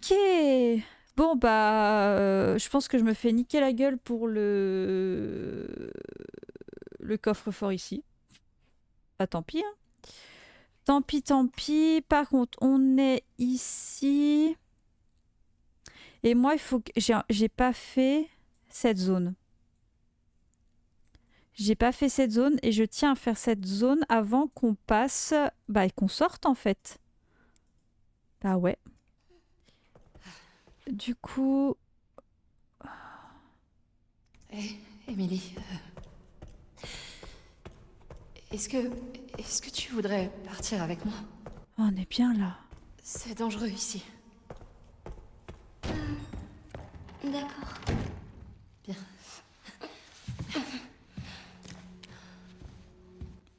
Ok. Bon bah, je pense que je me fais niquer la gueule pour le coffre-fort ici. Bah tant pis. Hein. Tant pis, tant pis. Par contre, on est ici. Et moi, il faut que j'ai pas fait cette zone. J'ai pas fait cette zone et je tiens à faire cette zone avant qu'on passe, bah et qu'on sorte en fait. Bah ouais. Du coup, Hé, Émilie. Est-ce que tu voudrais partir avec moi? on est bien là. C'est dangereux ici. D'accord. Bien.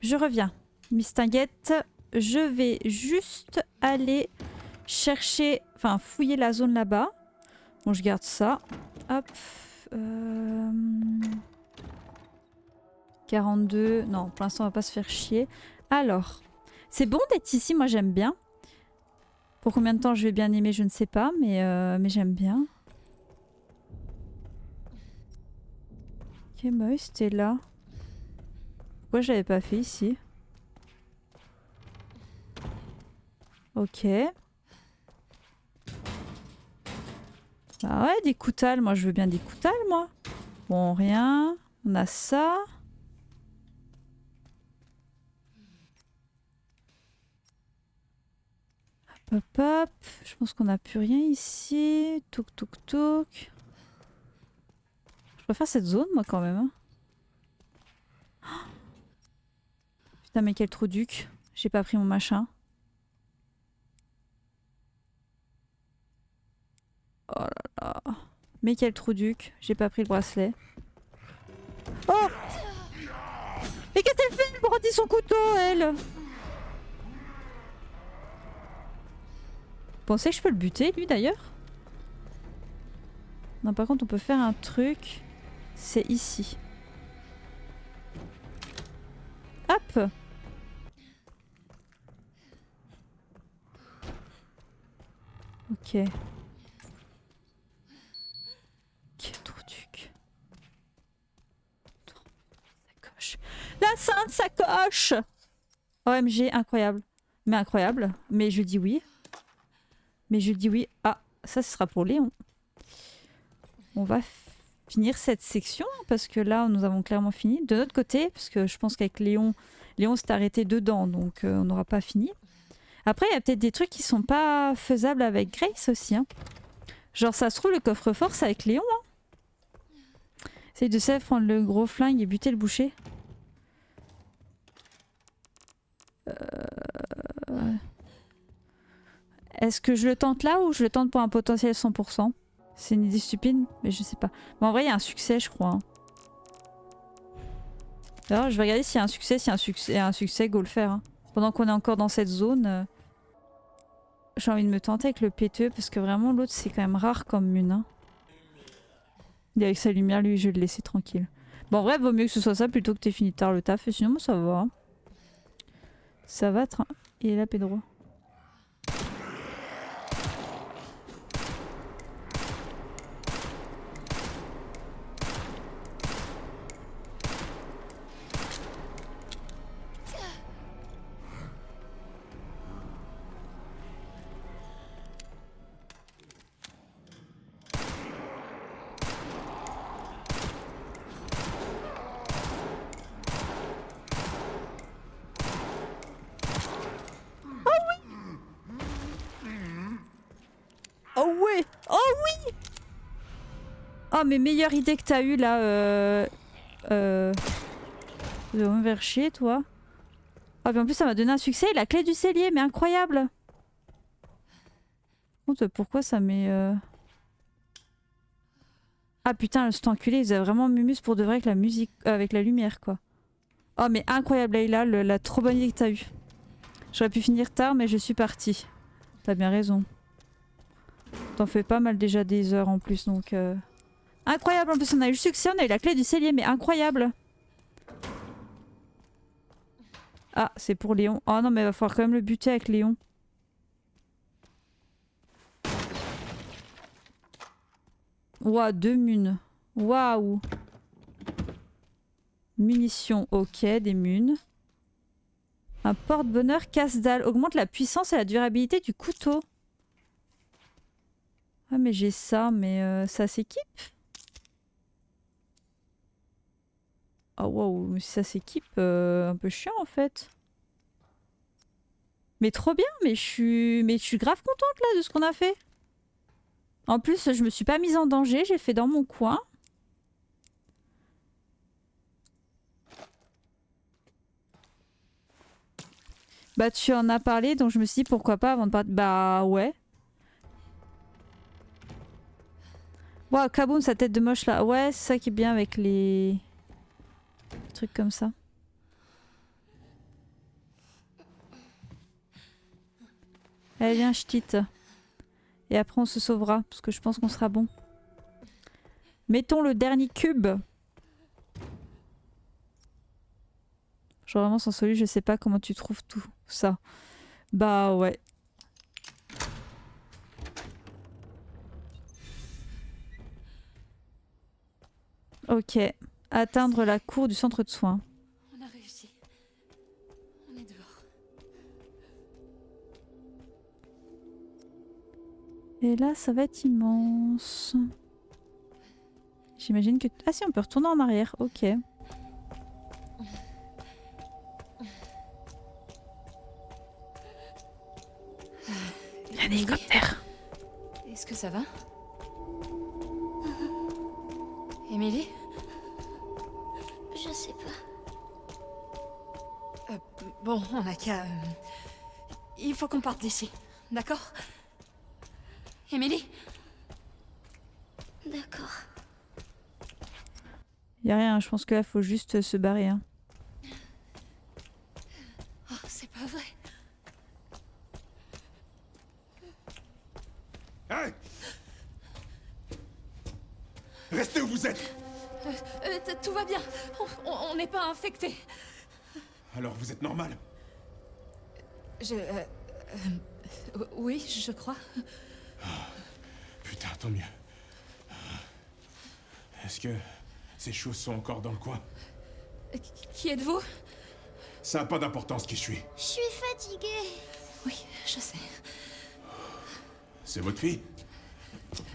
Je reviens. Miss Tinguette, je vais juste aller chercher, enfin fouiller la zone là-bas. Bon, je garde ça. Hop. 42. Non, pour l'instant, on va pas se faire chier. Alors, c'est bon d'être ici, moi j'aime bien. Pour combien de temps je vais bien aimer, je ne sais pas, mais j'aime bien. Ok, bah oui, c'était là. Pourquoi je l'avais pas fait ici? Ok. Bah ouais, des coutales. Moi, je veux bien des coutales, moi. Bon, rien. On a ça. Hop, hop, hop. Je pense qu'on n'a plus rien ici. Touk, touk, touk. Je préfère cette zone, moi, quand même. Hein. Putain, mais quel trou duc. J'ai pas pris mon machin. Oh là là. Mais quel trou duc. J'ai pas pris le bracelet. Oh! Mais qu'est-ce qu'elle fait? Elle brandit son couteau, elle! Vous pensez que je peux le buter, lui, d'ailleurs? Non, par contre, on peut faire un truc. C'est ici. Hop! Ok. Quel trou duc. Sacoche. La sainte sacoche! OMG, incroyable. Mais incroyable. Mais je dis oui. Mais je dis oui. Ah, ça, ce sera pour Léon. On va finir cette section parce que là, nous avons clairement fini. De notre côté, parce que je pense qu'avec Léon, Léon s'est arrêté dedans, donc on n'aura pas fini. Après, il y a peut-être des trucs qui sont pas faisables avec Grace aussi. Hein. Genre, ça se trouve, le coffre-fort, c'est avec Léon. Hein. Essaye de savoir prendre le gros flingue et buter le boucher. Est-ce que je le tente là ou je le tente pour un potentiel 100%? C'est une idée stupide, mais je sais pas. Mais en vrai, il y a un succès, je crois. Hein. Alors, je vais regarder s'il y a un succès. S'il y a un succès, go le faire. Hein. Pendant qu'on est encore dans cette zone, j'ai envie de me tenter avec le péteux parce que vraiment, l'autre, c'est quand même rare comme mune. Hein. Et avec sa lumière, lui, je vais le laisser tranquille. Bon, en vrai, vaut mieux que ce soit ça plutôt que t'aies fini tard le taf. Et sinon, moi, ça va. Hein. Ça va. Il est là, Pedro. Oh ouais! Oh oui! Oh, mais meilleure idée que t'as eue là, Tu vas me faire chier, toi. Ah, mais en plus, ça m'a donné un succès. La clé du cellier, mais incroyable! Par contre, pourquoi ça met. Ah putain, cet enculé, il faisait vraiment Mumus pour de vrai avec la musique, avec la lumière, quoi. Oh, mais incroyable, Layla, la trop bonne idée que t'as eue. J'aurais pu finir tard, mais je suis partie. T'as bien raison. T'en fais pas mal déjà des heures en plus, donc... Incroyable, en plus on a eu le succès, on a eu la clé du cellier, mais incroyable. Ah, c'est pour Léon. Oh non, mais il va falloir quand même le buter avec Léon. Ouah, 2 munes. Waouh. Munitions, ok, des munes. Un porte-bonheur casse-dalle. Augmente la puissance et la durabilité du couteau. Ah mais j'ai ça, mais ça s'équipe? Oh waouh, mais ça s'équipe, un peu chiant en fait. Mais trop bien, mais je suis grave contente là de ce qu'on a fait. En plus, je me suis pas mise en danger, j'ai fait dans mon coin. Bah tu en as parlé, donc je me suis dit pourquoi pas avant de partir. Bah ouais. Waouh, Kaboom, sa tête de moche là. Ouais, c'est ça qui est bien avec les trucs comme ça. Allez, viens, ch'tite. Et après, on se sauvera, parce que je pense qu'on sera bon. Mettons le dernier cube. Genre vraiment, sans celui, je sais pas comment tu trouves tout ça. Bah ouais. Ok. Atteindre la cour du centre de soins. On a réussi. On est dehors. Et là, ça va être immense. J'imagine que... Ah si, on peut retourner en arrière. Ok. Un hélicoptère. Est-ce que ça va? Émilie? Je sais pas. Bon, on a qu'à... Il faut qu'on parte d'ici, d'accord? Émilie? D'accord. Y a rien, je pense que là, faut juste se barrer. Hein. Oh, c'est pas vrai. Hey! Restez où vous êtes! Tout va bien. On n'est pas infectés. Alors vous êtes normal? Oui, je crois. Putain, tant mieux. Est-ce que ces choses sont encore dans le coin? Qui êtes-vous? Ça n'a pas d'importance qui je suis. Je suis fatiguée. Oui, je sais. C'est votre fille?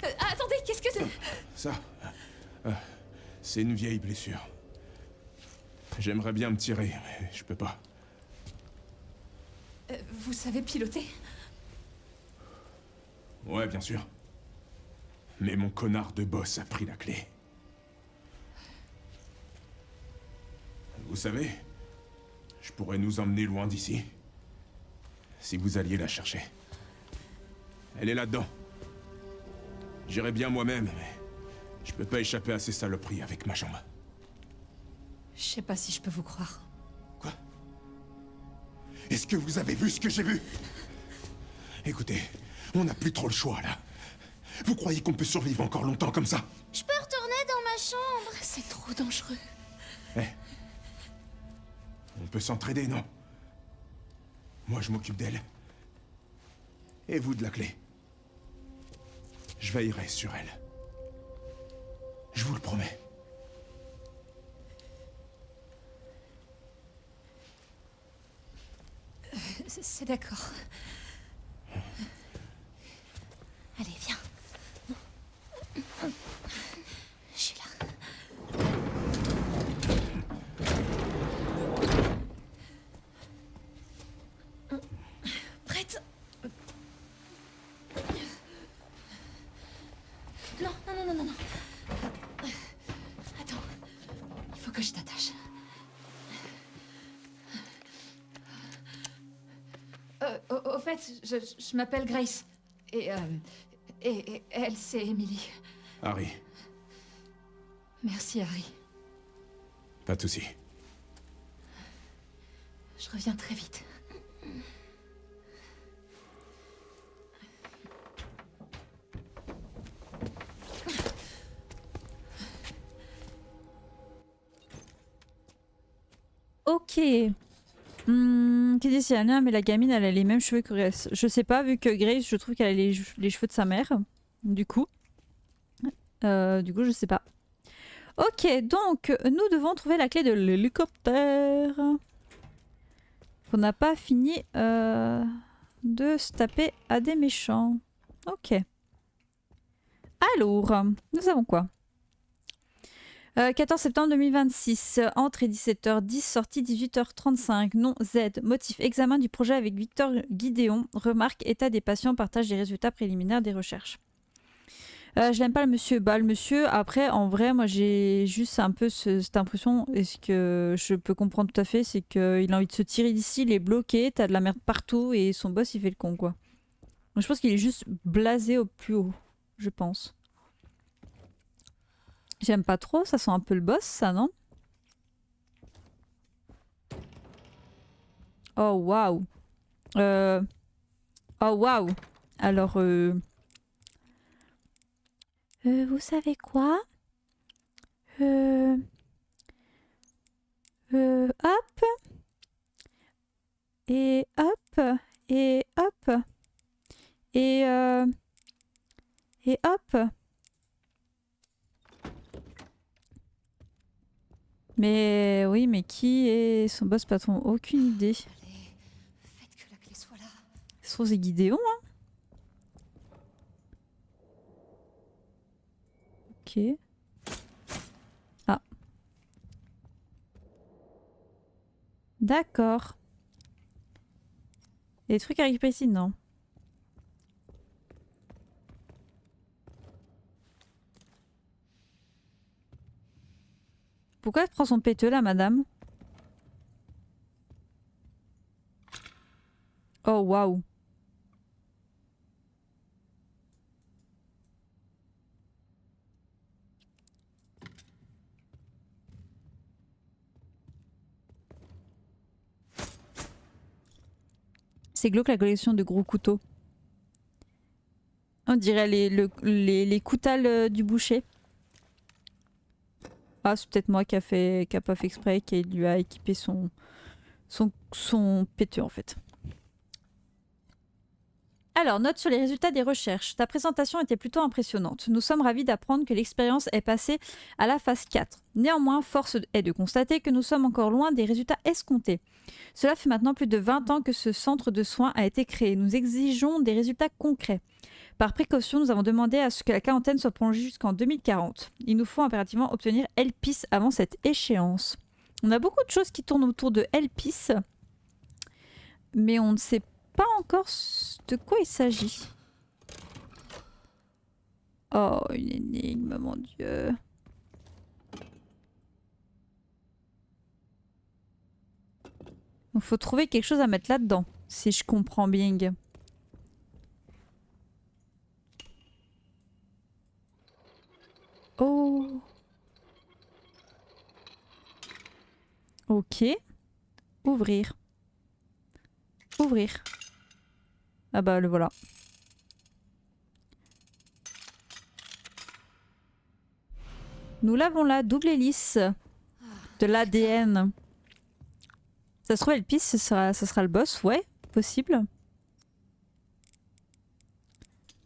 Attendez, qu'est-ce que c'est? Ça, c'est une vieille blessure. J'aimerais bien me tirer, mais je peux pas. Vous savez piloter? Ouais, bien sûr. Mais mon connard de boss a pris la clé. Vous savez, je pourrais nous emmener loin d'ici. Si vous alliez la chercher. Elle est là-dedans. J'irais bien moi-même, mais je peux pas échapper à ces saloperies avec ma jambe. Je sais pas si je peux vous croire. Quoi? Est-ce que vous avez vu ce que j'ai vu? Écoutez, on n'a plus trop le choix, là. Vous croyez qu'on peut survivre encore longtemps comme ça? Je peux retourner dans ma chambre. C'est trop dangereux. Eh, on peut s'entraider, non? Moi, je m'occupe d'elle. Et vous de la clé. Je veillerai sur elle. Je vous le promets. C'est d'accord. Allez, viens. Je suis là. Prête? Non, non, non, non, non, non. Attends. Il faut que je t'attache. Au fait, je m'appelle Grace. Et elle, c'est Emily. Harry, Merci, Harry. pas de soucis. Je reviens très vite. Ok. Qui dit c'est Anna, mais la gamine elle a les mêmes cheveux que Grace. Je sais pas, vu que Grace, je trouve qu'elle a les cheveux de sa mère. Du coup. Du coup, je sais pas. Ok, donc nous devons trouver la clé de l'hélicoptère. On n'a pas fini de se taper à des méchants. Ok. Alors, nous avons quoi 14 septembre 2026, entrée 17h10, sortie 18h35, nom Z, motif examen du projet avec Victor Guidéon, remarque état des patients, partage des résultats préliminaires des recherches. Je n'aime pas le monsieur. Bah, le monsieur, après, en vrai, moi j'ai juste un peu cette impression, et ce que je peux comprendre tout à fait, c'est qu'il a envie de se tirer d'ici, il est bloqué, t'as de la merde partout, et son boss il fait le con, quoi. Donc, je pense qu'il est juste blasé au plus haut, je pense. J'aime pas trop, ça sent un peu le boss, ça, non? Oh, waouh. Oh, waouh. Alors, vous savez quoi? Hop. Et hop. Et hop. Et hop. Mais oui, mais qui est son boss patron? Aucune idée. Allez, faites que la clé soit là. Se trouve, c'est Guidéon, hein? Ok. Ah. D'accord. Il y a des trucs à récupérer ici? Non. Pourquoi elle prend son péteux là, madame? Oh, waouh. C'est glauque la collection de gros couteaux. On dirait les coutales du boucher. Ah, c'est peut-être moi qui a pas fait exprès, qui lui a équipé son péteux en fait. Alors, note sur les résultats des recherches. Ta présentation était plutôt impressionnante. Nous sommes ravis d'apprendre que l'expérience est passée à la phase 4. Néanmoins, force est de constater que nous sommes encore loin des résultats escomptés. Cela fait maintenant plus de 20 ans que ce centre de soins a été créé. Nous exigeons des résultats concrets. Par précaution, nous avons demandé à ce que la quarantaine soit prolongée jusqu'en 2040. Il nous faut impérativement obtenir Elpis avant cette échéance. On a beaucoup de choses qui tournent autour de Elpis, mais on ne sait pas encore de quoi il s'agit. Oh, une énigme, mon Dieu. Il faut trouver quelque chose à mettre là-dedans, si je comprends bien. Oh. Ok. Ouvrir. Ouvrir. Ah bah le voilà. Nous l'avons là, double hélice. De l'ADN. Ça se trouve, Elpis, ça sera le boss, ouais, possible.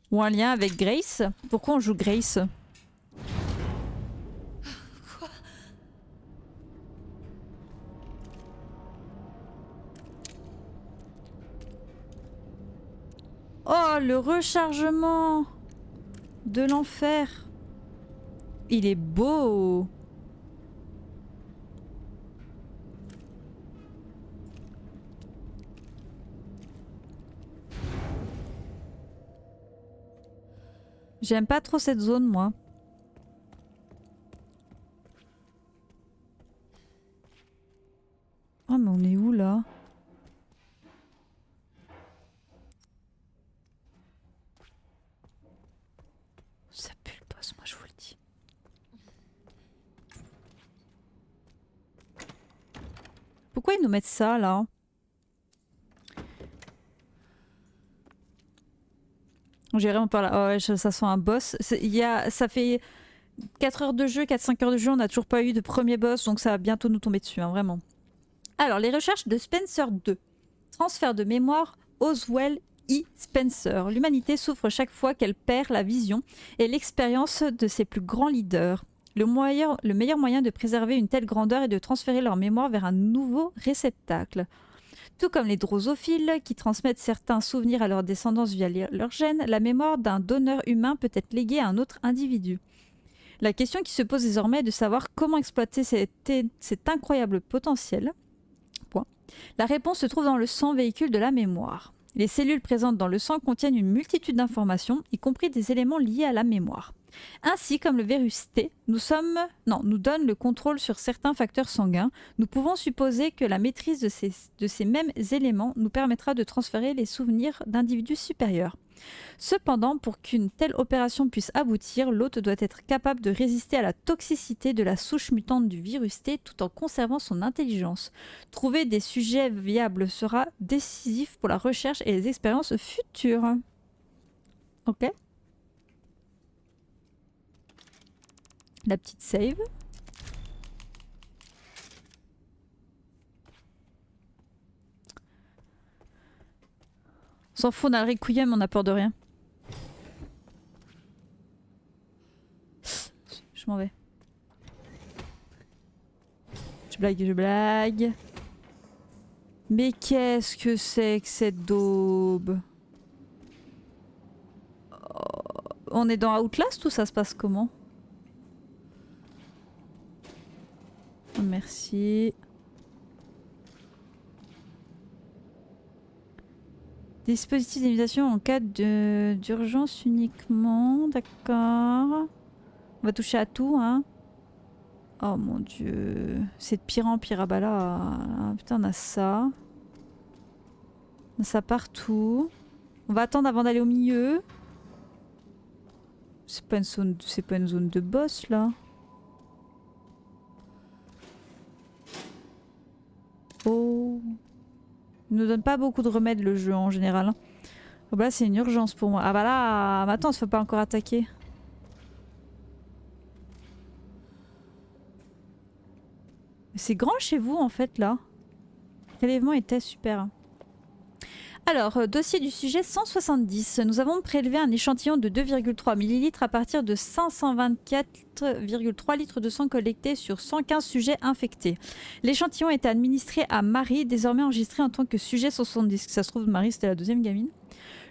Ou un lien avec Grace. Pourquoi on joue Grace? Quoi? Oh, le rechargement de l'enfer. Il est beau. J'aime pas trop cette zone, moi. Oh, mais on est où, là? Ça pue le boss, moi, je vous le dis. Pourquoi ils nous mettent ça, là? J'ai vraiment par là. Oh ouais, ça sent un boss. Ça fait 4 heures de jeu, 4-5 heures de jeu, on n'a toujours pas eu de premier boss, donc ça va bientôt nous tomber dessus, hein, vraiment. Alors, les recherches de Spencer 2. Transfert de mémoire Oswell E. Spencer. L'humanité souffre chaque fois qu'elle perd la vision et l'expérience de ses plus grands leaders. Le meilleur moyen de préserver une telle grandeur est de transférer leur mémoire vers un nouveau réceptacle. Tout comme les drosophiles, qui transmettent certains souvenirs à leur descendance via leurs gènes, la mémoire d'un donneur humain peut être léguée à un autre individu. La question qui se pose désormais est de savoir comment exploiter cet incroyable potentiel. Point. La réponse se trouve dans le sang, véhicule de la mémoire. Les cellules présentes dans le sang contiennent une multitude d'informations, y compris des éléments liés à la mémoire. Ainsi, comme le virus T nous donne le contrôle sur certains facteurs sanguins, nous pouvons supposer que la maîtrise de ces mêmes éléments nous permettra de transférer les souvenirs d'individus supérieurs. Cependant, pour qu'une telle opération puisse aboutir, l'hôte doit être capable de résister à la toxicité de la souche mutante du virus T tout en conservant son intelligence. Trouver des sujets viables sera décisif pour la recherche et les expériences futures. Ok. La petite save. On s'en fout, on a le requiem, on a peur de rien. Je m'en vais. Je blague. Mais qu'est-ce que c'est que cette daube? On est dans Outlast ou ça se passe comment? Merci. Dispositif d'invitation en cas d'urgence uniquement. D'accord. On va toucher à tout, hein. Oh mon dieu. C'est de pire en pire. Ah bah là. Putain, on a ça. On a ça partout. On va attendre avant d'aller au milieu. C'est pas une zone de boss là. Oh. Il nous donne pas beaucoup de remèdes le jeu en général. Oh bah là c'est une urgence pour moi. Ah bah là, attends, on se fait pas encore attaquer. C'est grand chez vous en fait là. Le prélèvement était super. Alors, dossier du sujet 170. Nous avons prélevé un échantillon de 2,3 ml à partir de 524,3 litres de sang collectés sur 115 sujets infectés. L'échantillon était administré à Marie, désormais enregistrée en tant que sujet 170. Ça se trouve, Marie, c'était la deuxième gamine.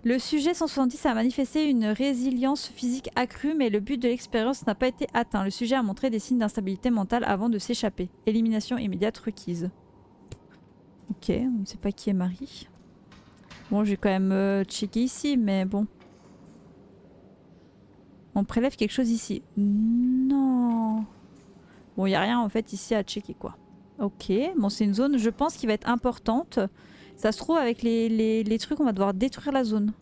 Le sujet 170 a manifesté une résilience physique accrue, mais le but de l'expérience n'a pas été atteint. Le sujet a montré des signes d'instabilité mentale avant de s'échapper. Élimination immédiate requise. Ok, on ne sait pas qui est Marie. Bon, j'ai quand même checké ici, mais bon. On prélève quelque chose ici. Non. Bon, il n'y a rien en fait ici à checker quoi. Ok, bon c'est une zone, je pense, qui va être importante. Ça se trouve avec les trucs, on va devoir détruire la zone.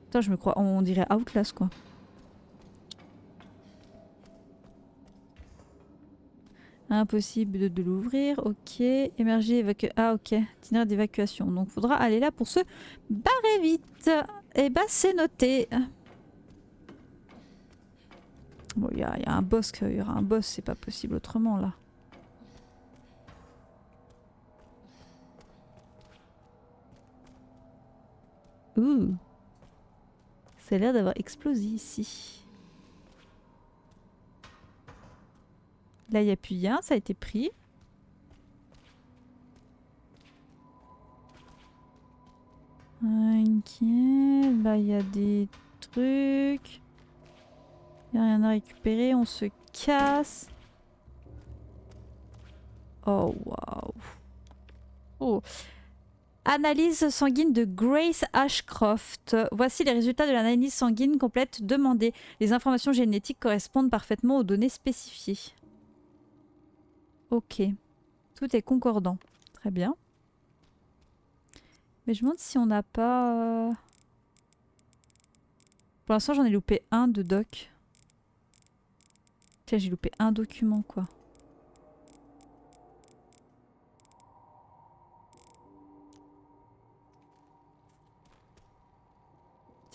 Putain, je me crois, on dirait Outlast quoi. Impossible de l'ouvrir, ok. Émerger, évacuer. Ah ok, itinéraire d'évacuation. Donc faudra aller là pour se barrer vite. Et bah c'est noté. Bon, il y a un boss, il y aura un boss, c'est pas possible autrement là. Ouh. Ça a l'air d'avoir explosé ici. Là, il n'y a plus rien, ça a été pris. Ok, là, il y a des trucs. Il n'y a rien à récupérer, on se casse. Oh, waouh. Oh. Analyse sanguine de Grace Ashcroft. Voici les résultats de l'analyse sanguine complète demandée. Les informations génétiques correspondent parfaitement aux données spécifiées. Ok. Tout est concordant. Très bien. Mais je me demande si on n'a pas... Pour l'instant, j'en ai loupé un de doc. Tiens, j'ai loupé un document, quoi.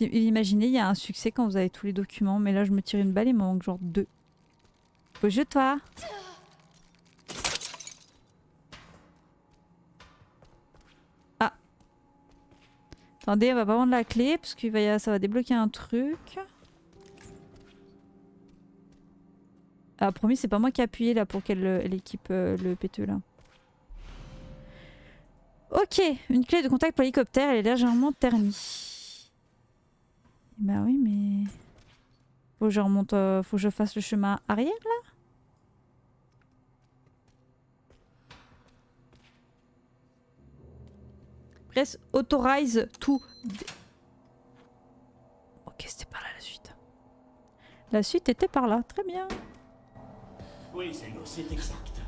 Imaginez, il y a un succès quand vous avez tous les documents, mais là, je me tire une balle, il me manque genre 2. Bouge-toi! Attendez, on va pas prendre la clé parce que ça va débloquer un truc. Ah, promis, c'est pas moi qui ai appuyé là pour qu'elle équipe le péteux là. Ok, une clé de contact pour l'hélicoptère, elle est légèrement ternie. Bah oui, mais... Faut que je remonte, faut que je fasse le chemin arrière là. Press authorize to... Ok, c'était par là la suite. La suite était par là, très bien. Oui, c'est exact.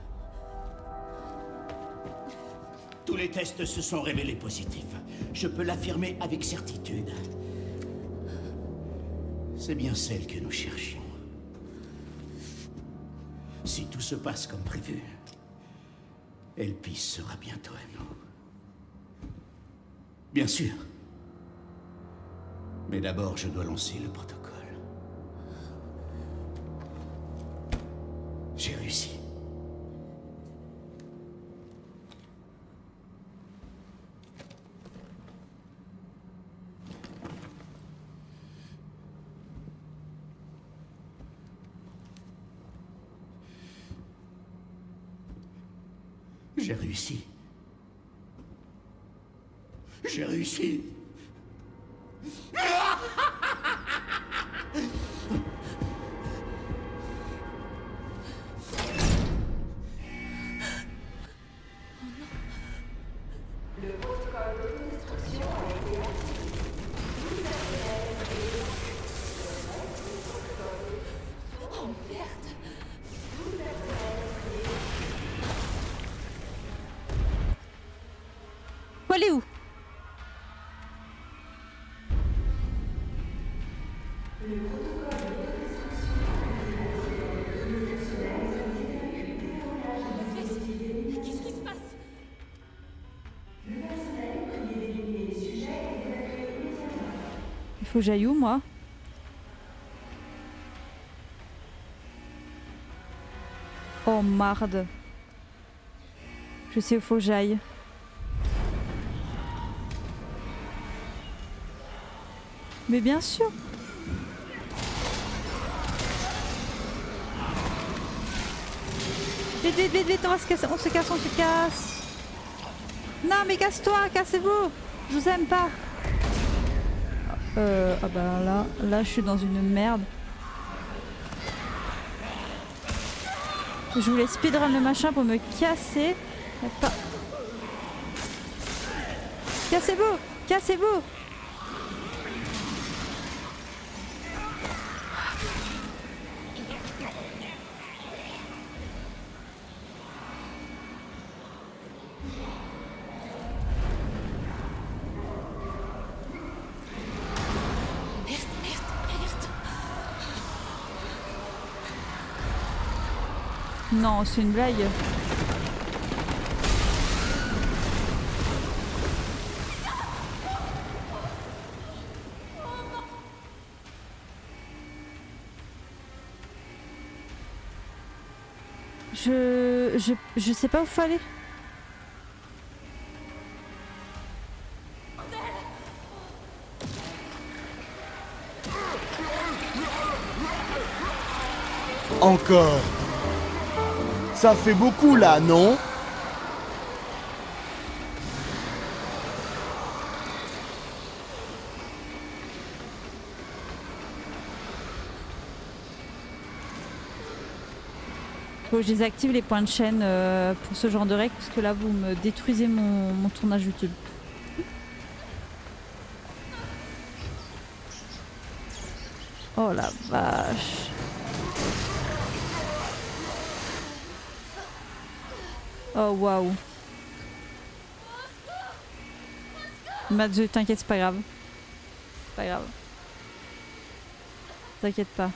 Tous les tests se sont révélés positifs. Je peux l'affirmer avec certitude. C'est bien celle que nous cherchions. Si tout se passe comme prévu, Elpis sera bientôt à nous. Bien sûr. Mais d'abord, je dois lancer le protocole. J'ai réussi. J'ai réussi. J'ai réussi. Faut aller où? Qu'est-ce qui se passe? Il faut que j'aille où moi? Oh marde. Je sais où faut que j'aille. Mais bien sûr. Vite, vite, vite, vite, on se casse, on se casse, on se casse. Non mais casse-toi, cassez-vous. Je vous aime pas. Ah bah là je suis dans une merde. Je voulais speedrun le machin pour me casser. Pas... Cassez-vous, cassez-vous. Non, c'est une blague. Je sais pas où faut aller. Encore. Ça fait beaucoup là, non? Faut que je désactive les points de chaîne pour ce genre de règles parce que là vous me détruisez mon tournage YouTube. Oh la vache. Oh waouh. Mathieu, t'inquiète, c'est pas grave. C'est pas grave. T'inquiète pas.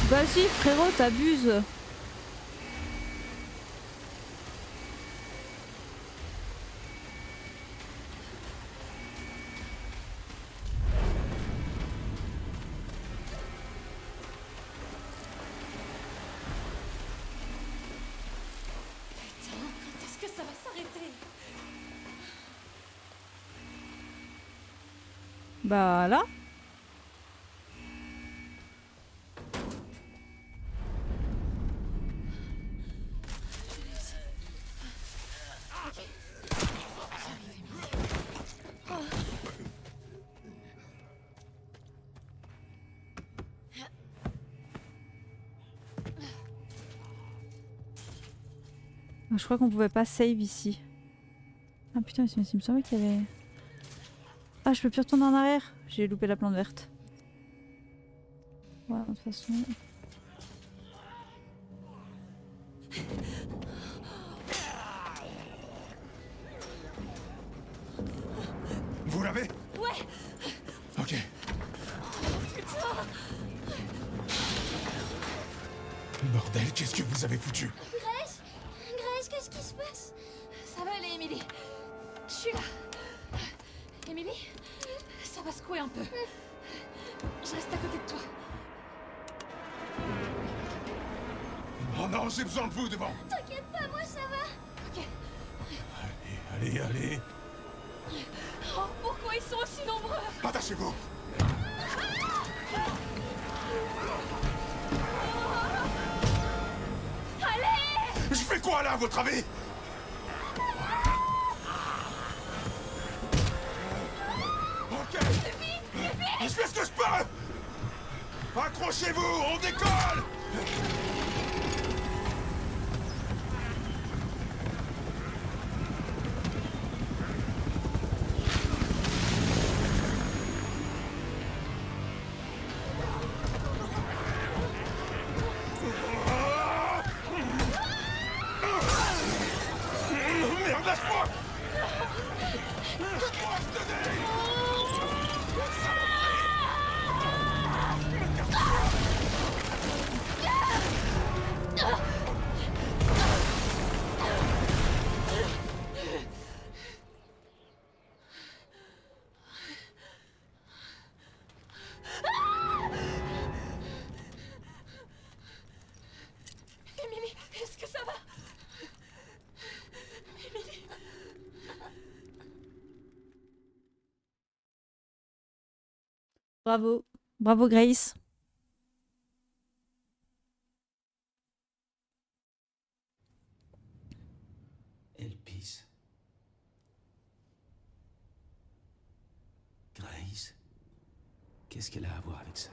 Vas-y frérot, t'abuses. Bah là. Je crois qu'on pouvait pas save ici. Ah putain, il me semblait qu'il y avait... Ah, je peux plus retourner en arrière. J'ai loupé la plante verte. Ouais, de toute façon... Vous l'avez? Ouais. Ok. Bordel, qu'est-ce que vous avez foutu? Grace? Grace, qu'est-ce qui se passe? Ça va aller, Emily. Je suis là. Emily, ça va secouer un peu. Je reste à côté de toi. Oh non, j'ai besoin de vous devant. T'inquiète pas, moi ça va. Ok. Allez, allez. Oh, pourquoi ils sont aussi nombreux? Attachez-vous. Allez! Je fais quoi là, à votre avis? Ok. Je fais ce que je peux. Accrochez-vous, on décolle. Merde, lâche-moi. Lâche-moi, je te dis. Emily, est-ce que ça va? Emily. Bravo. Bravo Grace. Elle pisse. Grace? Qu'est-ce qu'elle a à voir avec ça?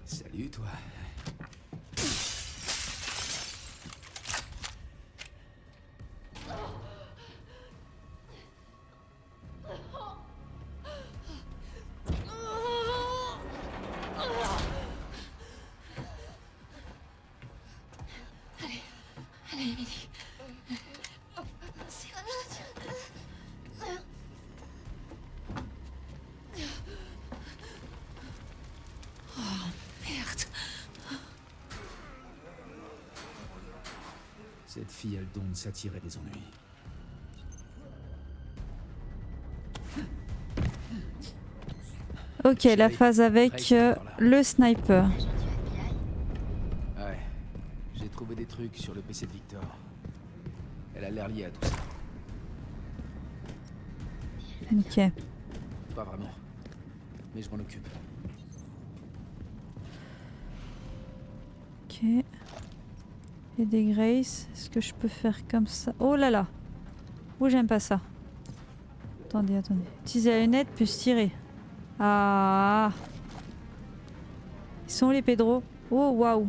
Salut, toi. Allez, Emily. Serre, je te tiens. Oh, merde. Cette fille a le don de s'attirer des ennuis. Ok, la phase avec le sniper. Ouais, j'ai trouvé des trucs sur le PC de Victor. Elle a l'air liée à tout ça. Ok. Pas vraiment. Mais je m'en occupe. Ok. Et des Grace. Est-ce que je peux faire comme ça? Oh là là. Oh, j'aime pas ça. Attendez, attendez. Utiliser la lunette plus tirer. Ah. Ils sont où les Pedro? Oh waouh.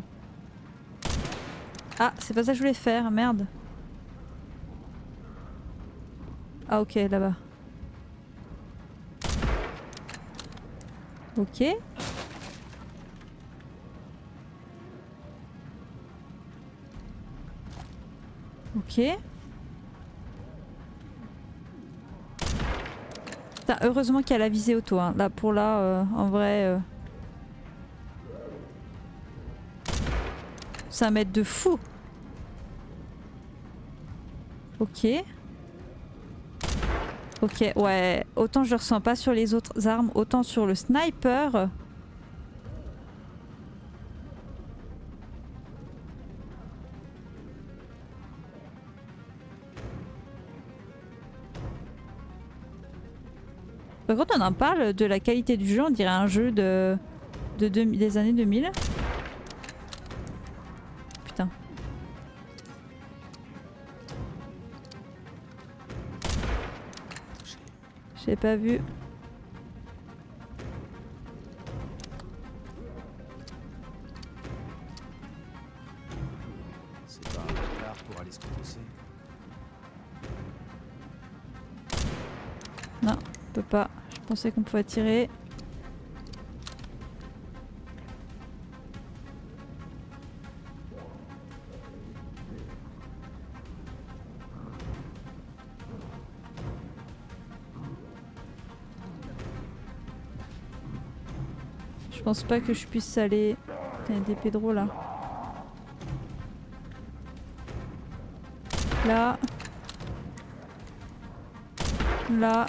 Ah, c'est pas ça que je voulais faire, merde. Ah ok, là-bas. Ok. Ok. Putain, heureusement qu'il y a la visée auto. Hein. Là, pour là, en vrai... C'est un mètre de fou. Ok. Ok, ouais. Autant je le ressens pas sur les autres armes, autant sur le sniper. Par contre, on en parle de la qualité du jeu, on dirait un jeu des années 2000. Putain. J'ai pas vu. C'est pas un bâtard pour aller se confesser. Non, on peut pas. Je pensais qu'on pouvait tirer. Je pense pas que je puisse aller. Putain, il y a des pédros là. Là. Là.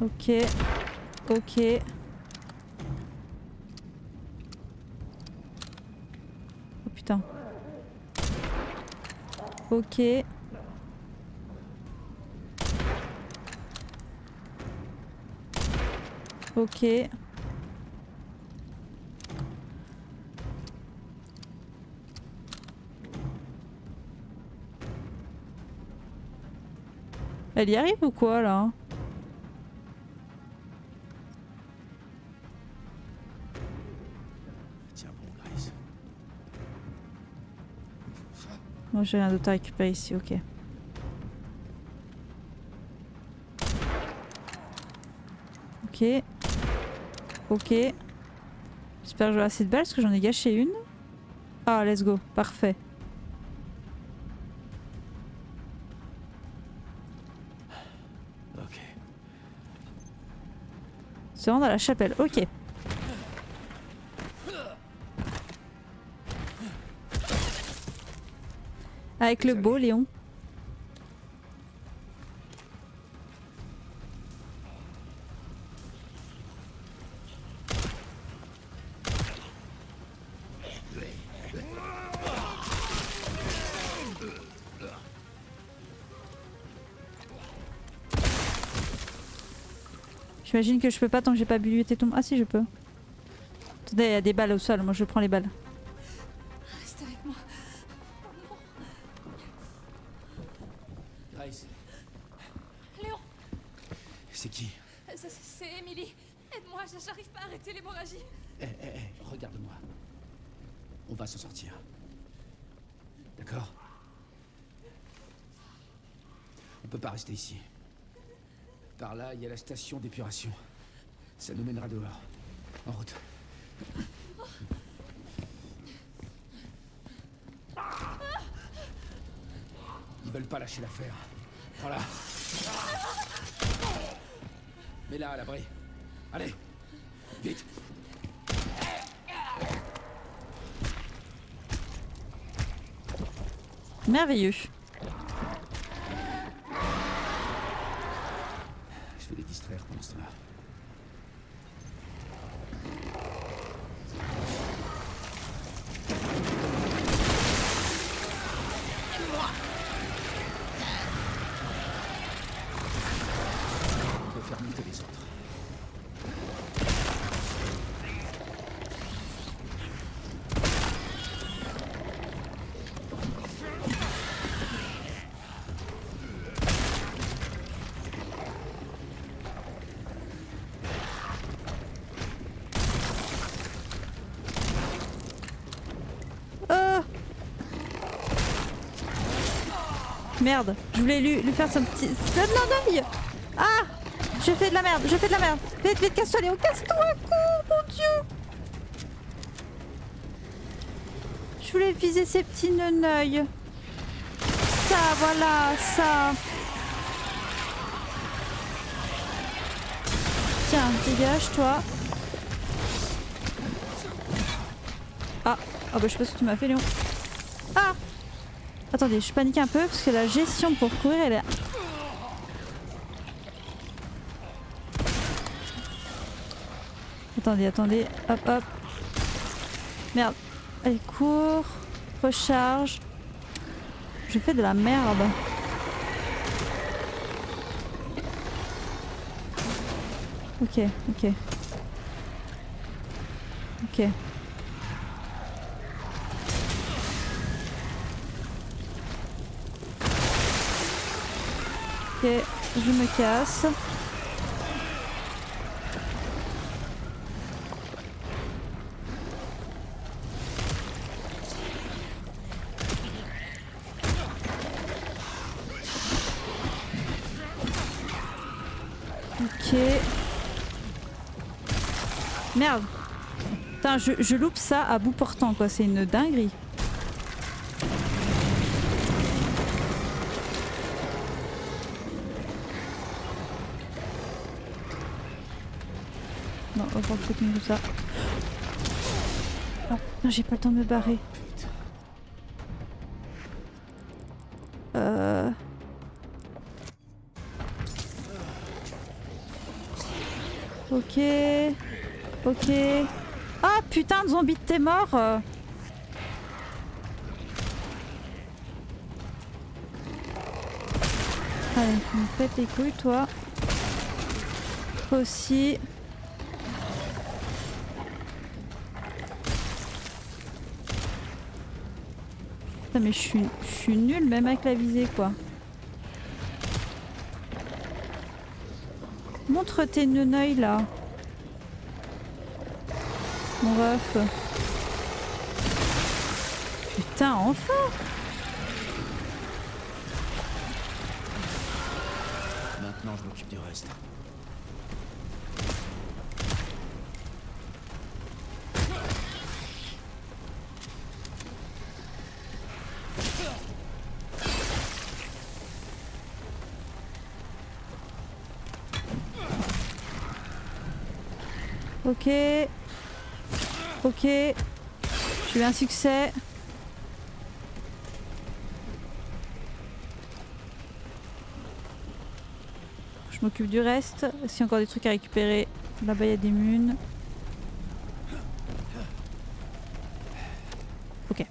Ok. Ok. Oh putain. Ok. Ok. Elle y arrive ou quoi là? Tiens bon, Grace. Moi j'ai rien d'autre à récupérer ici, ok. Ok. Ok. J'espère que j'aurai assez de balles parce que j'en ai gâché une. Ah, let's go. Parfait. Ok. Se rendre à la chapelle, ok. Avec le beau Léon. J'imagine que je peux pas tant que j'ai pas bu tes tombes. Ah si, je peux. Attendez, il y a des balles au sol, moi je prends les balles. Reste avec moi. Grace, Léon, c'est qui? c'est Emily. Aide-moi, j'arrive pas à arrêter l'hémorragie. Regarde-moi. On va s'en sortir. D'accord? On peut pas rester ici. Par là, il y a la station d'épuration. Ça nous mènera dehors. En route. Ils veulent pas lâcher l'affaire. Voilà. Mets-la à l'abri. Allez, vite. Merveilleux. Je vais les distraire pendant ce temps-là. On peut faire monter les autres. Merde, je voulais lui faire son petit... Non, ah, je fais de la merde, je fais de la merde. Vite, vite, casse-toi Léon, casse-toi, mon dieu. Je voulais viser ses petits neneuils. Ça, voilà, ça. Tiens, dégage, toi. Ah, Oh bah je sais pas ce que tu m'as fait Léon. Ah! Attendez, je panique un peu parce que la gestion pour courir elle est... Attendez, attendez, hop hop. Merde. Allez, cours. Recharge. Je fais de la merde. Ok, ok. Ok. Ok, je me casse. Ok. Merde. Putain, je loupe ça à bout portant quoi, c'est une dinguerie. Non, on va faire peut-être mieux que ça. Oh, non, j'ai pas le temps de me barrer. Ok. Ok. Ah putain de zombie, t'es mort. Allez, tu me pètes les couilles toi. Toi aussi. Putain mais je suis nulle même avec la visée quoi. Montre tes neneuils là. Mon ref. Putain, enfin! Maintenant, je m'occupe du reste. Ok. Ok. J'ai eu un succès. Je m'occupe du reste. Est-ce qu'il y a encore des trucs à récupérer? Là-bas il y a des munes. Ok.